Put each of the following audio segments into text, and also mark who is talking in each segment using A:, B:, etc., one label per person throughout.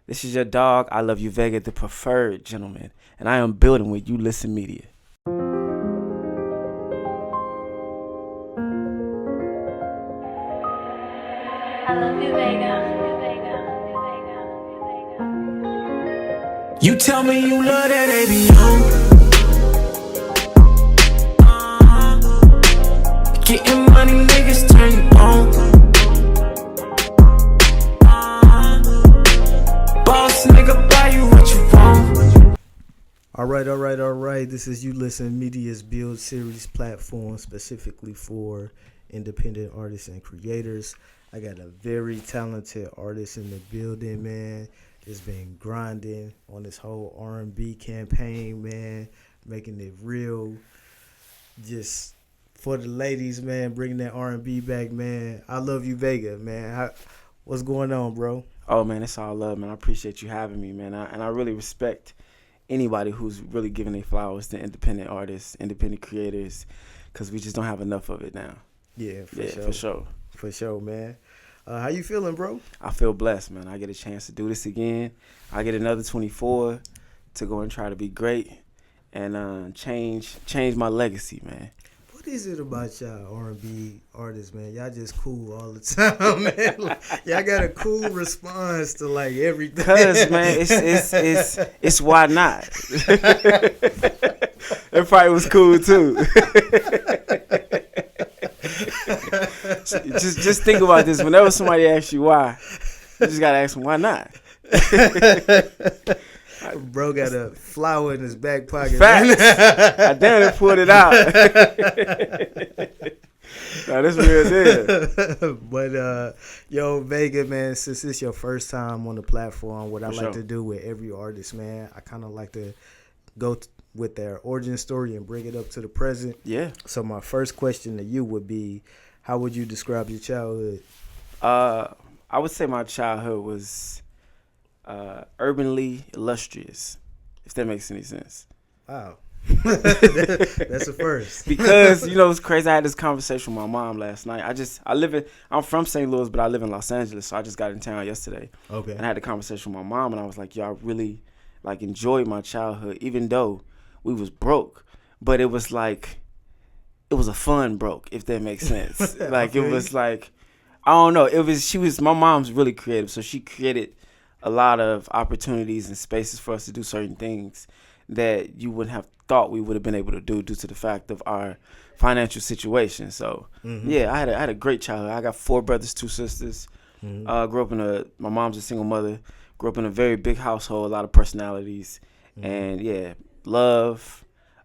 A: This is your dog, ILUVYOUVEGA, the preferred gentleman, and I am building with ULSTN Media.
B: I love you, Vega.
C: You tell me you love that baby on. Getting money, niggas turn you on. Boss nigga, buy you what you want.
D: All right. This is ULSTN Media's Build Series platform specifically for independent artists and creators. I got a very talented artist in the building, man. That's been grinding on this whole R&B campaign, man, making it real just for the ladies, man, bringing that R&B back, man. I love you, Vega, man. What's going on, bro?
A: Oh, man, it's all love, man. I appreciate you having me, man. And I really respect anybody who's really giving their flowers to independent artists, independent creators, because we just don't have enough of it now.
D: Yeah, for sure, man. How you feeling, bro?
A: I feel blessed, man. I get a chance to do this again. I get another 24 to go and try to be great and change my legacy, man.
D: What is it about y'all R&B artists, man? Y'all just cool all the time, man. Like, y'all got a cool response to like everything.
A: Cause man, it's why not? That probably was cool too. just think about this. Whenever somebody asks you why, you just gotta ask them why not.
D: Bro got a flower in his back pocket.
A: Facts. I damn it pulled it out. No, this real deal.
D: But yo, Vega, man, since it's your first time on the platform, what I like to do with every artist, man, I kind of like to go with their origin story and bring it up to the present.
A: Yeah.
D: So my first question to you would be, how would you describe your childhood?
A: I would say my childhood was urbanly illustrious, if that makes any sense.
D: Wow. That's a first.
A: Because, it's crazy. I had this conversation with my mom last night. I'm from St. Louis, but I live in Los Angeles, so I just got in town yesterday.
D: Okay.
A: And I had a conversation with my mom, and I was like, I really, enjoyed my childhood, even though we was broke. But it was it was a fun broke, if that makes sense.
D: Okay.
A: It was I don't know. My mom's really creative, so she created a lot of opportunities and spaces for us to do certain things that you wouldn't have thought we would have been able to do due to the fact of our financial situation. So, yeah, I had a great childhood. I got 4 brothers, 2 sisters. Grew up my mom's a single mother. Grew up in a very big household, a lot of personalities. And, yeah, love,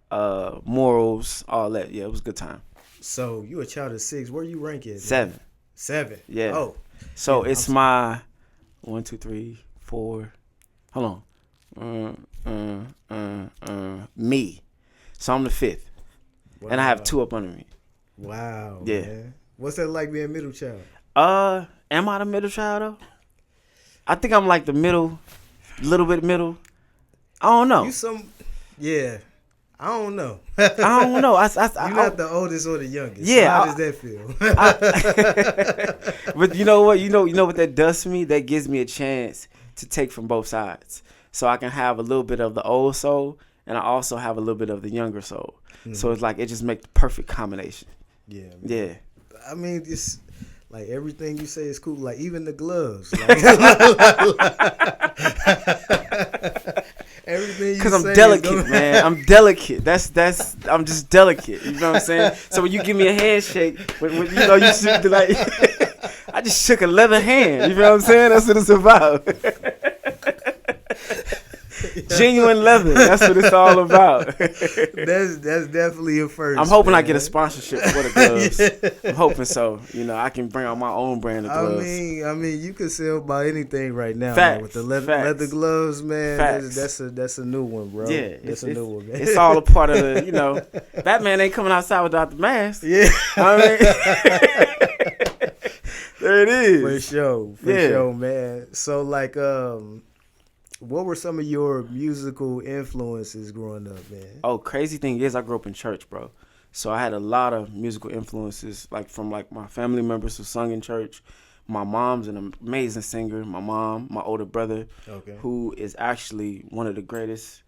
A: morals, all that. Yeah, it was a good time.
D: So you a child of 6. Where you rank it?
A: 7.
D: 7?
A: Yeah.
D: Oh.
A: So it's my 1, 2, 3, 4. Hold on. Me. So I'm the 5th.
D: Wow.
A: And I have 2 up under me.
D: Wow.
A: Yeah.
D: Man. What's that like being middle child?
A: Am I the middle child though? I think I'm like the middle, little bit middle. I don't know.
D: Yeah. I don't know.
A: I don't know.
D: You're not the oldest or the youngest.
A: Yeah.
D: So how does that feel?
A: But you know what? You know what that does to me? That gives me a chance to take from both sides. So I can have a little bit of the old soul, and I also have a little bit of the younger soul. So it's it just makes the perfect combination.
D: Yeah. Man.
A: Yeah.
D: I mean, it's like everything you say is cool. Like even the gloves. Everything you say.
A: Because I'm delicate, man. I'm delicate. I'm just delicate. You know what I'm saying? So when you give me a handshake, when you should I just shook a leather hand. You know what I'm saying? That's what it's about. Genuine leather. That's what it's all about.
D: That's definitely a first.
A: I'm hoping
D: man.
A: I get a sponsorship for the gloves. Yeah. I'm hoping so. I can bring out my own brand of gloves.
D: I mean, you can sell about anything right now.
A: Facts.
D: Man. With the leather gloves, man.
A: Facts.
D: That's a new one, bro.
A: Yeah,
D: that's a new one, man.
A: It's all a part of the. Batman ain't coming outside without the mask.
D: Yeah.
A: There it is.
D: For sure, man. So what were some of your musical influences growing up, man?
A: Oh, crazy thing is I grew up in church, bro. So I had a lot of musical influences, from my family members who sung in church, My mom's an amazing singer. My mom, my older brother,
D: Okay.
A: who is actually one of the greatest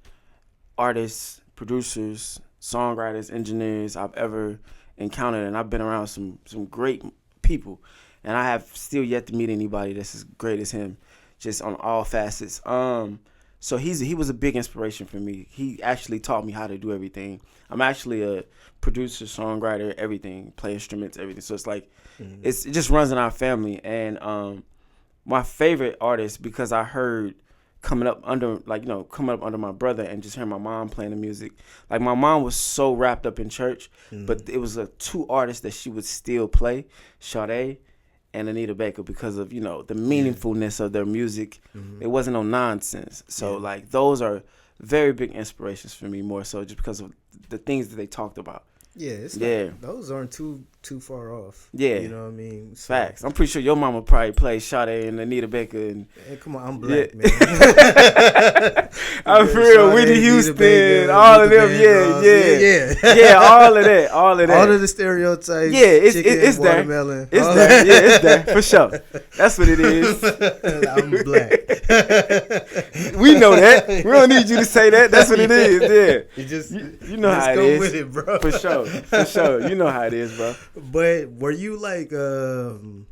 A: artists, producers, songwriters, engineers I've ever encountered, and I've been around some great people, and I have still yet to meet anybody that's as great as him, just on all facets. So he was a big inspiration for me. He actually taught me how to do everything. I'm actually a producer, songwriter, everything, play instruments, everything. So it's like it just runs in our family. And my favorite artist, because I heard coming up under my brother and just hearing my mom playing the music. Like my mom was so wrapped up in church, but it was two artists that she would still play, Sade and Anita Baker, because of, the meaningfulness of their music. It wasn't no nonsense. So like those are very big inspirations for me, more so just because of the things that they talked about.
D: Yeah, it's those aren't too far off.
A: Yeah,
D: you know what I mean. So,
A: facts. I'm pretty sure your mama probably played Sade and Anita Baker and.
D: Hey, come on, I'm black, man.
A: I'm for real. Whitney Houston,
D: Baker,
A: all of them. Yeah, all of that.
D: All of the stereotypes.
A: Yeah, it's there.
D: Watermelon.
A: It's there. Yeah, it's there for sure. That's what it is.
D: I'm black.
A: We know that. We don't need you to say that. That's what it is. Yeah,
D: you just
A: you know how it
D: go
A: is.
D: with it, bro.
A: For sure. You know how it is, bro.
D: But were you like in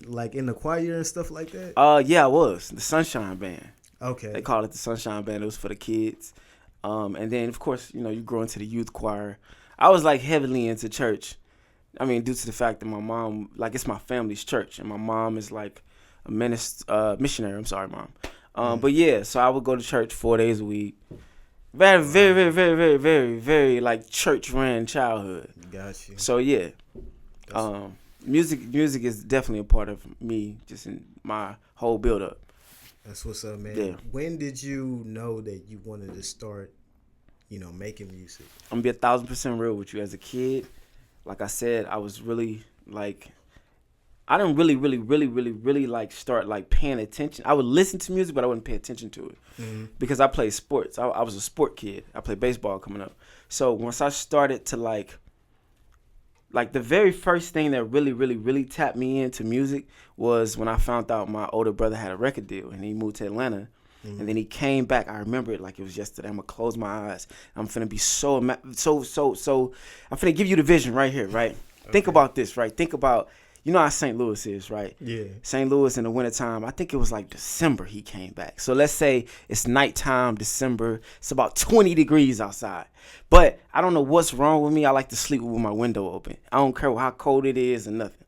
D: the choir and stuff like that?
A: Yeah, I was the Sunshine Band.
D: Okay.
A: They called it the Sunshine Band. It was for the kids. And then of course, you grow into the youth choir. I was like heavily into church. I mean, due to the fact that my mom, like, it's my family's church, and my mom is like a missionary. I'm sorry, Mom. But yeah, so I would go to church 4 days a week. Very, very, very, very, very, very, very like church ran childhood.
D: Got you.
A: So yeah, music is definitely a part of me, just in my whole build up.
D: That's what's up, man.
A: Yeah.
D: When did you know that you wanted to start, making music?
A: I'm gonna be 1,000% real with you. As a kid, like I said, I was really like, I didn't really like start like paying attention. I would listen to music, but I wouldn't pay attention to it because I played sports. I was a sport kid. I played baseball coming up. So once I started to like the very first thing that really tapped me into music was when I found out my older brother had a record deal and he moved to Atlanta. And then he came back. I remember it like it was yesterday. I'm gonna close my eyes. I'm finna be so. I'm finna give you the vision right here, right? Okay. Think about this, right? Think about, how St. Louis is, right?
D: Yeah.
A: St. Louis in the wintertime, I think it was like December he came back. So let's say it's nighttime, December. It's about 20 degrees outside. But I don't know what's wrong with me. I like to sleep with my window open. I don't care how cold it is or nothing.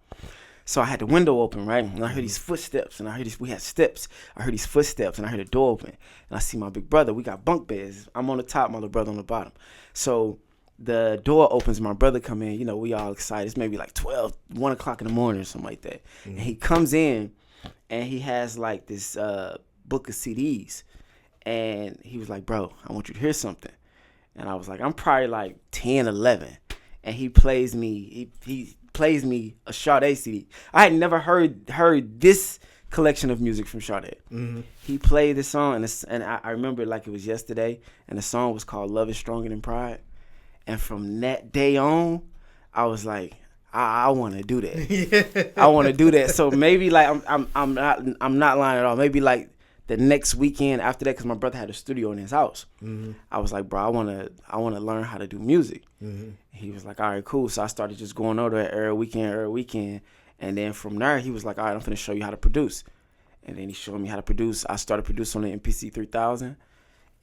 A: So I had the window open, right? And I heard these footsteps, and we had steps. I heard these footsteps, and I heard the door open. And I see my big brother. We got bunk beds. I'm on the top, my little brother on the bottom. So the door opens, my brother come in. We all excited. It's maybe like 1 o'clock in the morning or something like that. And he comes in, and he has like this book of CDs. And he was like, bro, I want you to hear something. And I was like, I'm probably like 10, 11. And he plays me, he plays me a Sade CD. I had never heard this collection of music from Sade. He played this song, and I remember it like it was yesterday. And the song was called "Love Is Stronger Than Pride." And from that day on, I was like, I want to do that. I want to do that. So maybe like I'm not lying at all. Maybe like the next weekend after that, because my brother had a studio in his house. I was like, bro, I want to learn how to do music. He was like, all right, cool. So I started just going over there every weekend. And then from there, he was like, all right, I'm finna show you how to produce. And then he showed me how to produce. I started producing on the MPC 3000.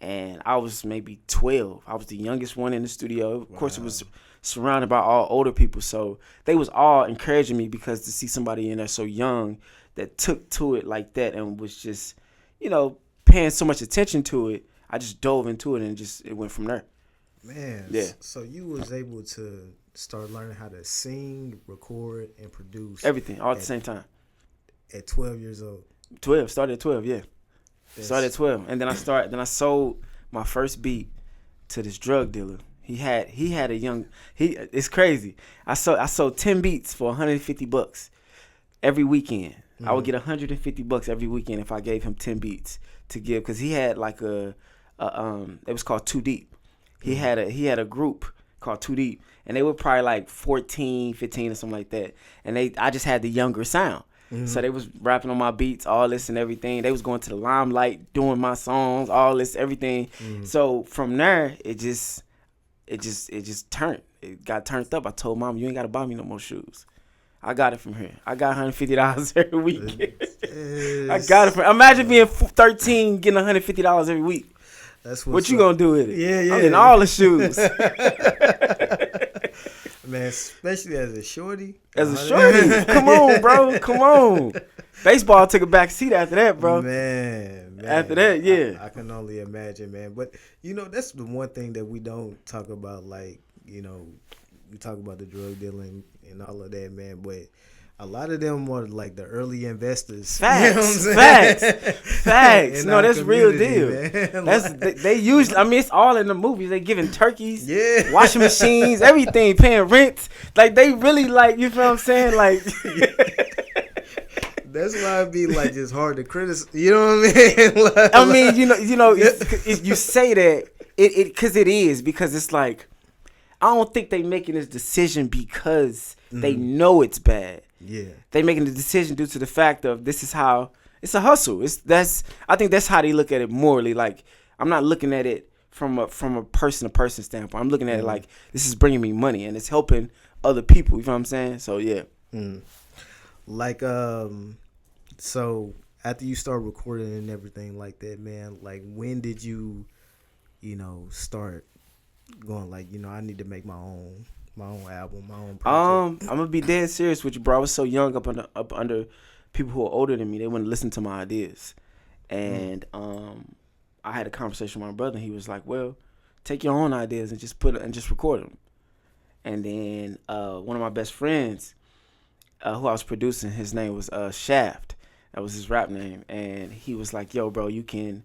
A: And I was maybe 12. I was the youngest one in the studio. Of course, it was surrounded by all older people. So they was all encouraging me, because to see somebody in there so young that took to it like that and was just, paying so much attention to it, I just dove into it, and it went from there.
D: Man,
A: yeah.
D: So you was able to start learning how to sing, record, and produce
A: everything all at the same time.
D: At 12 years old.
A: 12. Started at 12. Yeah. Started at 12, and then I sold my first beat to this drug dealer. He had it's crazy. I sold 10 beats for $150 every weekend. I would get $150 every weekend if I gave him 10 beats to give, because he had like it was called Too Deep. He had a group called Too Deep, and they were probably like 14, 15 or something like that. And I just had the younger sound. So they was rapping on my beats, all this and everything. They was going to the limelight, doing my songs, all this, everything. So from there, it just turned. It got turned up. I told mom, you ain't got to buy me no more shoes. I got it from here. I got $150 every week. I got it from. Imagine being 13 getting $150 every week.
D: That's
A: what you gonna do with it?
D: Yeah.
A: I'm getting all the shoes.
D: Man, especially as a shorty.
A: As a shorty, come on, bro, come on. Baseball took a back seat after that, bro.
D: Man.
A: After that, yeah.
D: I can only imagine, man. But that's the one thing that we don't talk about. Like, we talk about the drug dealing and all of that, man. But a lot of them are like the early investors.
A: Facts,
D: You know what I'm saying?
A: facts.
D: In
A: No,
D: our
A: that's real
D: community,
A: deal.
D: man.
A: They usually. I mean, it's all in the movies. They giving turkeys,
D: Yeah.
A: washing machines, everything, paying rent. Like they really like. You feel what I'm saying? Like.
D: That's why it'd be like just hard to criticize. You know what I mean? Like,
A: I mean, you say that because it is because it's like I don't think they making this decision because they know it's bad.
D: Yeah,
A: they making the decision due to the fact of this is how it's a hustle. I think that's how they look at it morally. Like I'm not looking at it from a person to person standpoint. I'm looking at it like this is bringing me money and it's helping other people. You know what I'm saying? So yeah.
D: Like so after you start recording and everything like that, man, like when did you start going like, I need to make my own album, my own project?
A: I'm gonna be dead serious with you, bro. I was so young up under people who are older than me. They wouldn't listen to my ideas, and I had a conversation with my brother. And he was like, "Well, take your own ideas and just record them." And then one of my best friends, who I was producing, his name was Shaft. That was his rap name, and he was like, "Yo, bro, you can,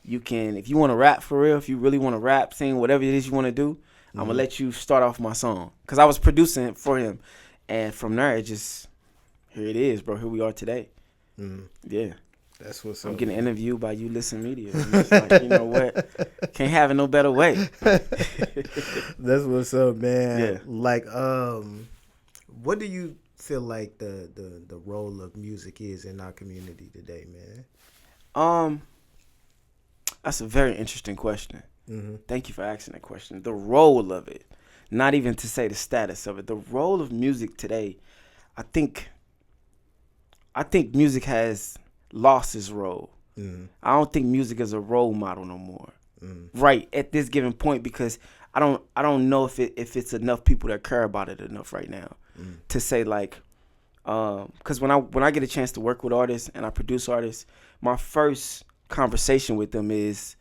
A: if you want to rap for real, if you really want to rap, sing, whatever it is you want to do, I'm gonna let you start off my song." Cause I was producing it for him, and from there it just here it is, bro. Here we are today. Yeah,
D: that's what's
A: I'm
D: up.
A: getting interviewed by ULSTN Media. I'm just like, you know what? Can't have it no better way.
D: That's what's up, man.
A: Yeah.
D: Like, what do you feel like the role of music is in our community today, man?
A: That's a very interesting question. Thank you for asking that question. The role of it, not even to say the status of it. The role of music today, I think music has lost its role. I don't think music is a role model no more. Right at this given point, because I don't know if it's enough people that care about it enough right now to say like, because when I get a chance to work with artists and I produce artists, my first conversation with them is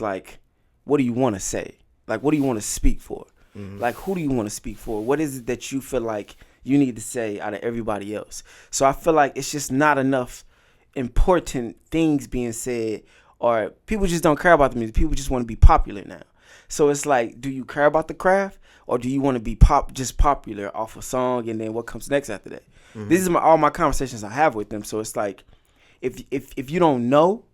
A: like, what do you want to say? Like, what do you want to speak for? Like, who do you want to speak for? What is it that you feel like you need to say out of everybody else? So I feel like it's just not enough important things being said, or people just don't care about the music. People just want to be popular now. So it's like, do you care about the craft, or do you want to be just popular off a song and then what comes next after that? This is all my conversations I have with them. So it's like, if you don't know,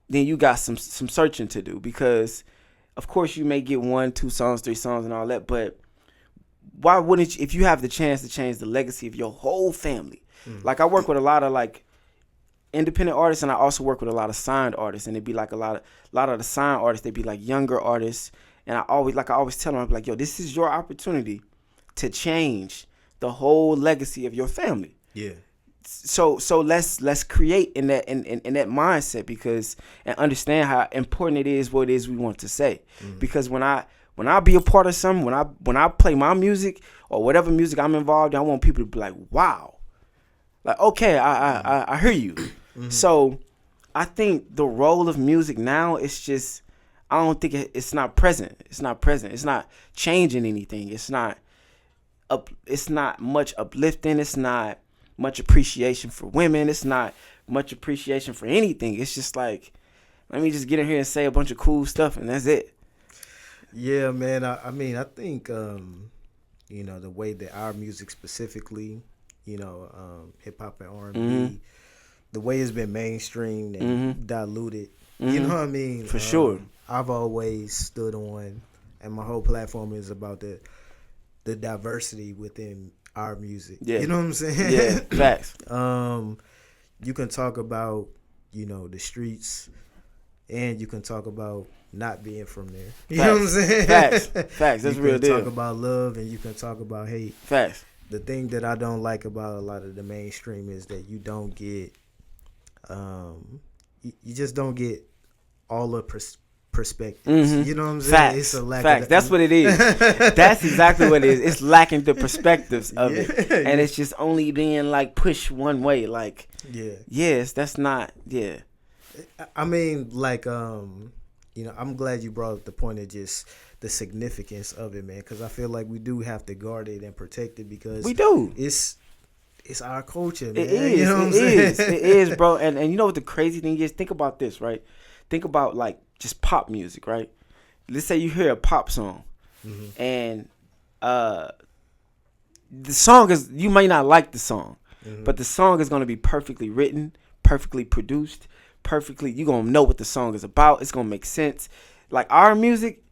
A: then you got some searching to do, because of course you may get 1, 2 songs, 3 songs and all that, but why wouldn't you, if you have the chance to change the legacy of your whole family? Like I work with a lot of like independent artists, and I also work with a lot of signed artists, and it'd be like a lot of the signed artists, they'd be like younger artists, and I always tell them, I'm like, yo, this is your opportunity to change the whole legacy of your family.
D: Yeah.
A: So let's create in that mindset, because and understand how important it is what it is we want to say. Because when I be a part of something, when I play my music or whatever music I'm involved in, I want people to be like, wow, like, okay, I hear you. So I think the role of music now is just, I don't think it's not present. It's not present. It's not changing anything. It's not much uplifting. It's not much appreciation for women. It's not much appreciation for anything. It's just like, let me just get in here and say a bunch of cool stuff, and that's it.
D: Yeah, man. I mean, I think the way that our music specifically, hip hop and R&B, the way it's been mainstreamed and diluted, you know what I mean?
A: For sure.
D: I've always stood on, and my whole platform is about the diversity within our music.
A: Yeah.
D: You know what I'm saying?
A: Yeah, facts.
D: You can talk about, the streets, and you can talk about not being from there. You know what I'm saying?
A: Facts. That's
D: you
A: real
D: can
A: deal.
D: talk about love, and you can talk about hate.
A: Facts.
D: The thing that I don't like about a lot of the mainstream is that you don't get, you just don't get all the perspectives.
A: Mm-hmm.
D: You know what I'm saying?
A: Facts.
D: It's a lack
A: Facts.
D: of
A: That's what it is. That's exactly what it is. It's lacking the perspectives of it, and it's just only being like pushed one way. Like, yes, that's not. Yeah.
D: I mean, like, I'm glad you brought up the point of just the significance of it, man, because I feel like we do have to guard it and protect it because
A: We do.
D: It's our culture, man.
A: It is.
D: You know what I'm
A: It
D: saying?
A: is, bro. And you know what the crazy thing is? Think about this, right? Think about like just pop music, right? Let's say you hear a pop song, and the song is, you may not like the song, but the song is going to be perfectly written, perfectly produced, perfectly. You're going to know what the song is about. It's going to make sense. Like our music,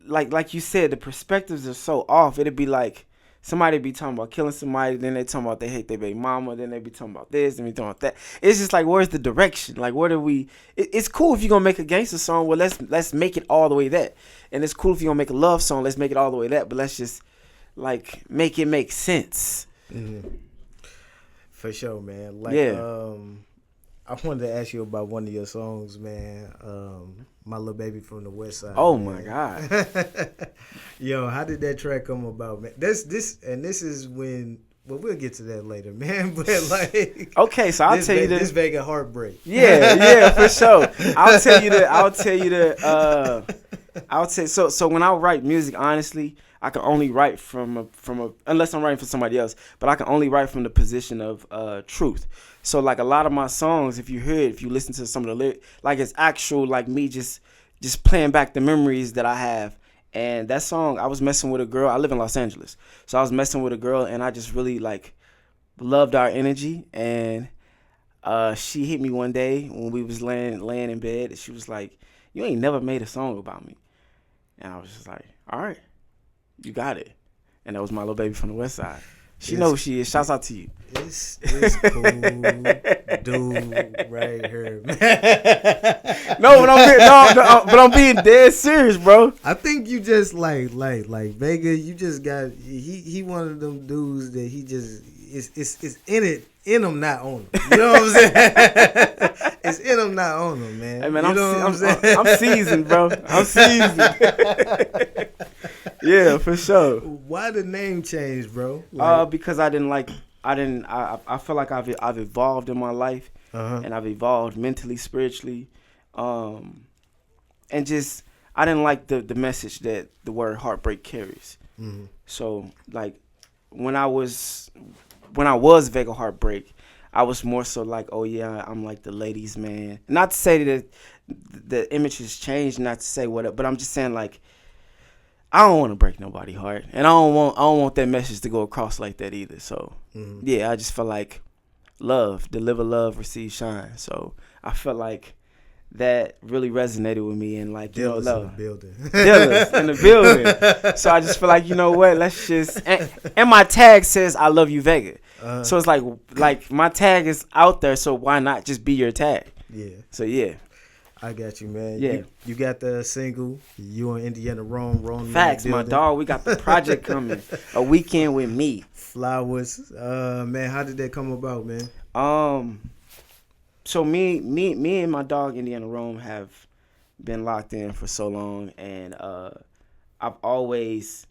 A: like you said, the perspectives are so off. It'd be like somebody be talking about killing somebody, then they talking about they hate their baby mama, then they be talking about this, then they talking about that. It's just like, where's the direction? Like, where do we? It's cool if you're gonna make a gangster song. Well, let's make it all the way that. And it's cool if you're gonna make a love song. Let's make it all the way that. But let's just like make it make sense.
D: For sure, man. Like,
A: Yeah.
D: I wanted to ask you about one of your songs, man. My Little Baby from the West Side.
A: Oh
D: man.
A: my God.
D: Yo, how did that track come about, man? This is when. Well, we'll get to that later, man. But like,
A: Okay, so I'll tell you
D: this Vega heartbreak.
A: Yeah, for sure. I'll tell so when I write music, honestly, I can only write from a unless I'm writing for somebody else, but I can only write from the position of truth. So like a lot of my songs, if you listen to some of the lyrics, like it's actual like me just playing back the memories that I have. And that song, I was messing with a girl. I live in Los Angeles, so I was messing with a girl, and I just really like loved our energy. And she hit me one day when we was laying in bed, and she was like, "You ain't never made a song about me." And I was just like, "All right, you got it." And that was My Little Baby from the West Side. She knows who she is. Shouts out to you.
D: It's cool, dude, right here, man.
A: No, but I'm being dead serious, bro.
D: I think you just like Vega. You just got he one of them dudes that he just it's in him, not on him. You know what I'm saying? It's in him, not on him, man.
A: Hey man,
D: you know
A: I'm seasoned, bro. I'm seasoned. Yeah, for sure.
D: Why the name change, bro?
A: Because I feel like I've evolved in my life, and I've evolved mentally, spiritually, and just I didn't like the message that the word heartbreak carries. So like when I was Vega Heartbreak, I was more so like, oh yeah, I'm like the ladies' man. Not to say that the image has changed, not to say what, but I'm just saying like, I don't want to break nobody's heart, and I don't want that message to go across like that either. So yeah, I just felt like deliver love, receive shine. So I felt like that really resonated with me, and like,
D: Dealers
A: love.
D: in the building.
A: Dealers in the building. So I just feel like, you know what, let's just and my tag says I love you, Vega. So it's like my tag is out there, so why not just be your tag?
D: Yeah.
A: So yeah.
D: I got you, man.
A: Yeah.
D: You got the single. You and Indiana Rome.
A: Facts, my dog. We got the project coming. A Weekend with Me.
D: Flowers. Man, how did that come about, man?
A: So me and my dog Indiana Rome have been locked in for so long, and I've always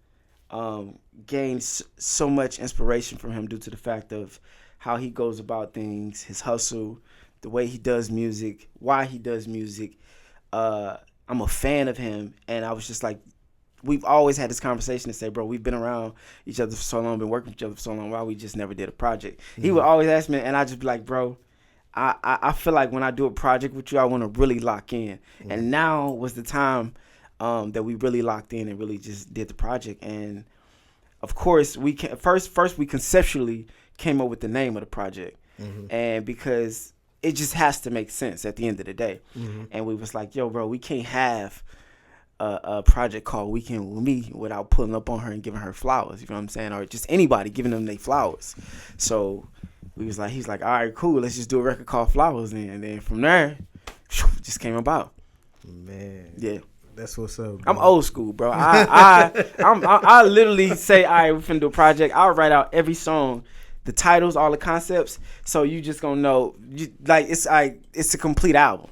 A: gained so much inspiration from him due to the fact of how he goes about things, his hustle, the way he does music, why he does music. I'm a fan of him, and I was just like, we've always had this conversation to say, bro, we've been around each other for so long, been working with each other for so long, why we just never did a project. He would always ask me, and I'd just be like, bro, I feel like when I do a project with you, I want to really lock in. And now was the time that we really locked in and really just did the project. And of course, we first we conceptually came up with the name of the project, and because it just has to make sense at the end of the day. And we was like, yo, bro, we can't have a project called Weekend with Me without pulling up on her and giving her flowers. You know what I'm saying? Or just anybody giving them their flowers. So he's like, all right, cool. Let's just do a record called Flowers then. And then from there, just came about.
D: Man.
A: Yeah.
D: That's what's up, bro.
A: I'm old school, bro. I literally say, all right, we're finna do a project. I'll write out every song, the titles, all the concepts. So you just gonna know, it's a complete album.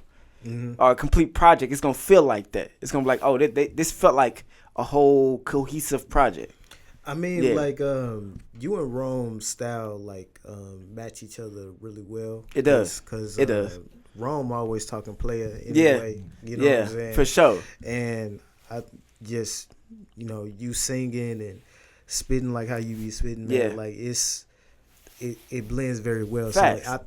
A: Or a complete project. It's gonna feel like that. It's gonna be like, oh, this felt like a whole cohesive project.
D: I mean, like, you and Rome's style match each other really well.
A: It does.
D: Cause
A: it does.
D: Rome always talking player anyway. You know what I'm saying?
A: For sure.
D: And I just, you singing and spitting like how you be spitting, man. Like it blends very well.
A: Facts.
D: So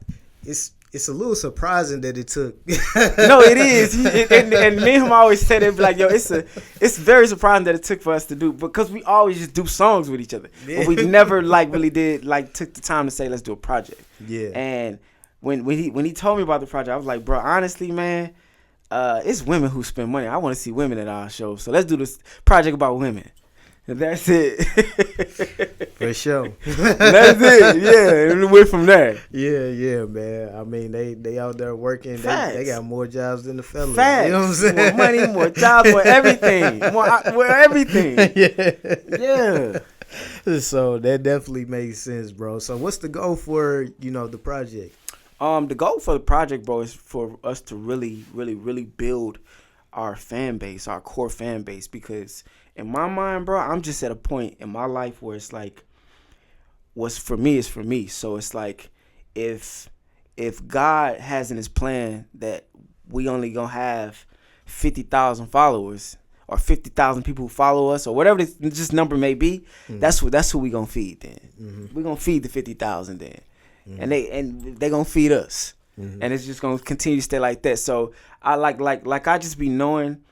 D: it's a little surprising that it took.
A: No, it is. And me and him always say that, like, yo, it's very surprising that it took for us to do, because we always just do songs with each other. But we never really did took the time to say, let's do a project. Yeah. And when he told me about the project, I was like, bro, honestly, man, it's women who spend money. I want to see women at our show. So let's do this project about women. And that's it.
D: For sure.
A: That's it. Yeah, and we went from there.
D: Yeah, man. I mean, they out there working. They got more jobs than the fellas.
A: Facts.
D: You know what I'm saying?
A: More money, more jobs, more everything. More everything. Yeah.
D: So that definitely makes sense, bro. So what's the goal for, the project?
A: The goal for the project, bro, is for us to really, really, really build our fan base, our core fan base, because in my mind, bro, I'm just at a point in my life where it's like, what's for me is for me. So it's like, if God has in his plan that we only gonna have 50,000 followers or 50,000 people who follow us or whatever this number may be, that's who we gonna feed then. We're gonna feed the 50,000 then. And they gonna feed us. And it's just gonna continue to stay like that. So I like I just be knowing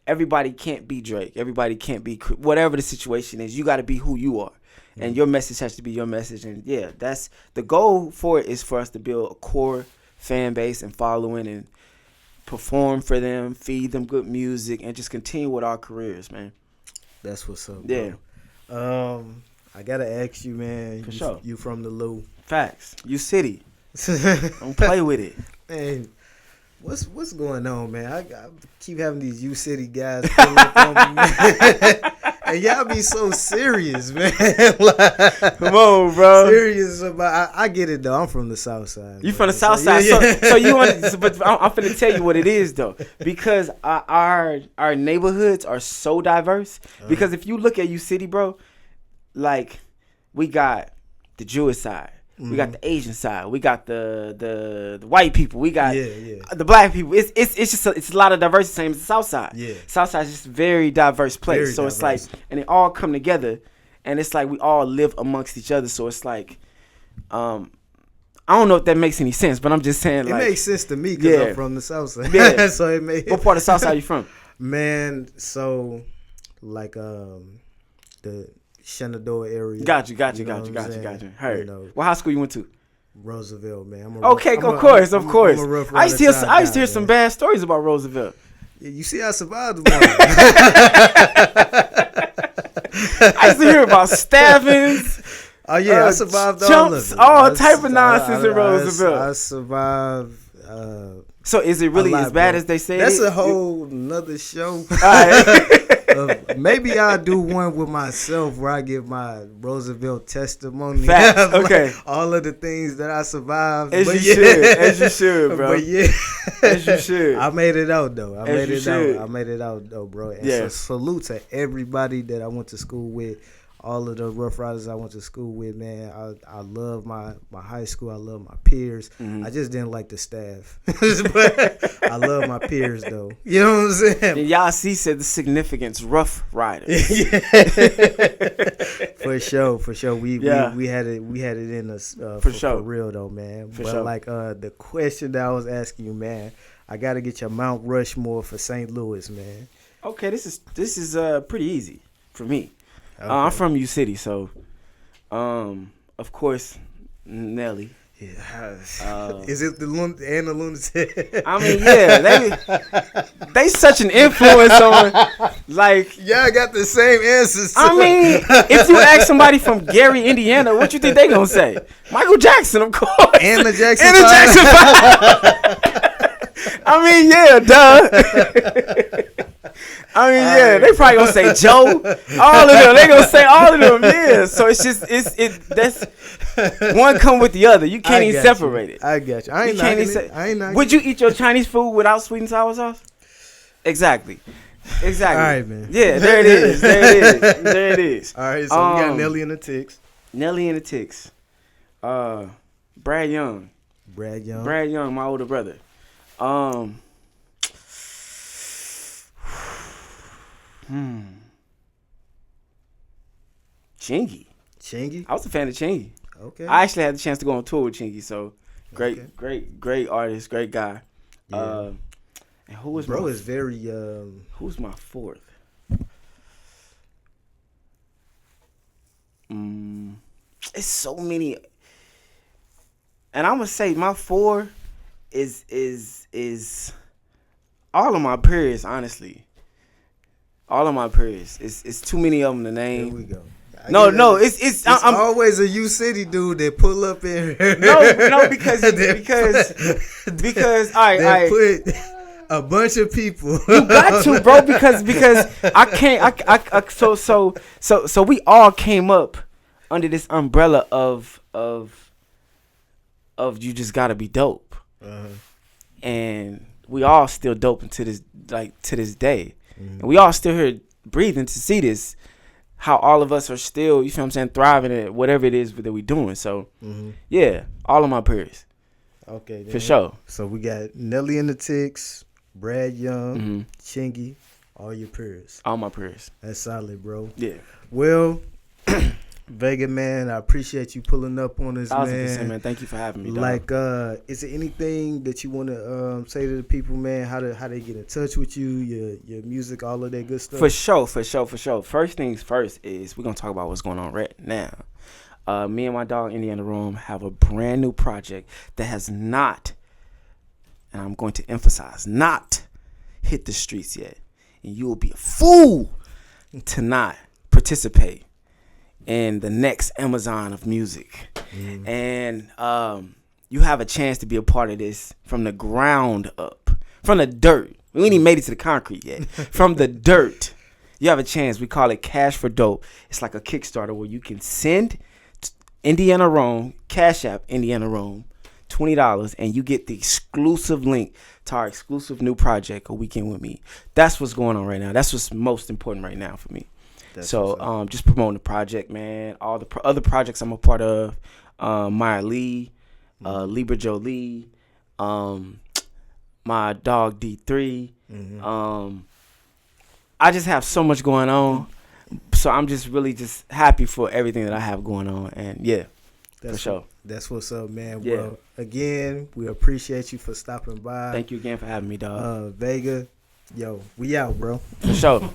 A: everybody can't be Drake. Everybody can't be whatever the situation is. You got to be who you are, and your message has to be your message. And yeah, that's the goal for it, is for us to build a core fan base and following and perform for them, feed them good music, and just continue with our careers, man.
D: That's what's up, bro. Yeah. I gotta ask you, man.
A: For sure.
D: You from the Lou?
A: Facts. You city. Don't play with it.
D: Man, what's going on, man? I keep having these U City guys pull up on me, man. And y'all be so serious, man.
A: Come on, bro.
D: Serious about. I get it though. I'm from the South Side.
A: You from the South Side, so you want? But I'm finna tell you what it is though, because our neighborhoods are so diverse. Because if you look at U City, bro, like we got the Jewish side. We got the Asian side. We got the white people. We got the black people. It's just it's a lot of diversity. Same as the South Side. Yeah. South Side is just a very diverse place. Very so diverse. It's like, and they all come together, and it's like we all live amongst each other. So it's like, I don't know if that makes any sense, but I'm just saying
D: it makes sense to me because I'm from the South Side.
A: Yeah.
D: So it may.
A: What part of the South Side are you from?
D: Man, so like the Shenandoah area.
A: Got you. Heard. What high school you went to?
D: Roosevelt, man.
A: Of course. I used to hear some bad stories about Roosevelt.
D: Yeah, you see, I survived them all.
A: I used to hear about stabbings.
D: Oh yeah, I survived
A: jumps, all type of nonsense in Roosevelt.
D: I survived.
A: So is it really as bad as they say?
D: That's a whole nother show. Maybe I'll do one with myself where I give my Roosevelt testimony.
A: Facts. Okay.
D: All of the things that I survived.
A: As you should, bro.
D: But yeah.
A: As you should.
D: I made it out though. I made it out though, bro. And so salute to everybody that I went to school with. All of the Rough Riders I went to school with, man. I love my high school. I love my peers. I just didn't like the staff. But I love my peers, though. You know what I'm saying?
A: And y'all see said the significance, Rough Riders.
D: For sure. We had it in us for real, though, man. Like the question that I was asking you, man, I got to get your Mount Rushmore for St. Louis, man.
A: Okay, this is pretty easy for me. Okay. I'm from U City, so of course Nelly. Yeah.
D: Is it the Lunatic?
A: I mean, yeah, they such an influence on, like.
D: Y'all got the same answers.
A: I mean, if you ask somebody from Gary, Indiana, what you think they gonna say? Michael Jackson, of course.
D: And the Jackson
A: And the
D: Five.
A: Jackson 5. I mean, yeah, duh. I mean, yeah, they probably gonna say Joe. All of them, they gonna say all of them. Yeah. So it's just that's one come with the other. You can't even separate it.
D: I got you. I ain't
A: You can't
D: knocking
A: even
D: it. I ain't knocking
A: Would you eat your Chinese food without sweet and sour sauce? Exactly.
D: All right, man.
A: Yeah, there it is. There it is.
D: All right, so we got Nelly and the Ticks.
A: Nelly and the Ticks. Brad Young.
D: Brad Young.
A: Brad Young, my older brother. Chingy.
D: Chingy.
A: I was a fan of Chingy.
D: Okay.
A: I actually had the chance to go on tour with Chingy, so great,
D: Okay.
A: great artist, great guy.
D: Yeah.
A: And who was
D: Bro is very
A: who's my fourth? It's so many, and I'm gonna say my four is all of my peers. Honestly, all of my peers. It's too many of them to name.
D: Here we go.
A: No, it's I'm
D: always a U City dude that pull up in here.
A: No, because all right,
D: put a bunch of people.
A: You got to, bro, because I can't. So we all came up under this umbrella of you just gotta be dope, and we all still dope to this day, and we all still here breathing to see this. How all of us are still, you feel what I'm saying, thriving at whatever it is that we doing. So, yeah, all of my peers.
D: Okay.
A: For sure.
D: So we got Nelly and the Ticks, Brad Young, Chingy, all your peers.
A: All my peers.
D: That's solid, bro.
A: Yeah.
D: Well, Vega, man, I appreciate you pulling up on us,
A: 1,000%, man. Thank you for having me, dog.
D: Like, is there anything that you want to say to the people, man? How they get in touch with you, your music, all of that good stuff?
A: For sure. First things first is we're going to talk about what's going on right now. Me and my dog, Indiana Rome, have a brand new project that has not, and I'm going to emphasize, not hit the streets yet. And you will be a fool to not participate in the next Amazon of music. And you have a chance to be a part of this from the ground up, from the dirt. We ain't even made it to the concrete yet. From the dirt, you have a chance. We call it Cash for Dope. It's like a Kickstarter where you can send Indiana Rome, Cash App Indiana Rome, $20, and you get the exclusive link to our exclusive new project, A Weekend With Me. That's what's going on right now. That's what's most important right now for me. So just promoting the project, man. All the other projects I'm a part of, Maya Lee, Libra Jolie, my dog D3. I just have so much going on. So I'm just really just happy for everything that I have going on. And yeah, for sure.
D: That's what's up, man.
A: Yeah.
D: Well, again, we appreciate you for stopping by.
A: Thank you again for having me, dog.
D: Vega, yo, we out, bro.
A: For sure.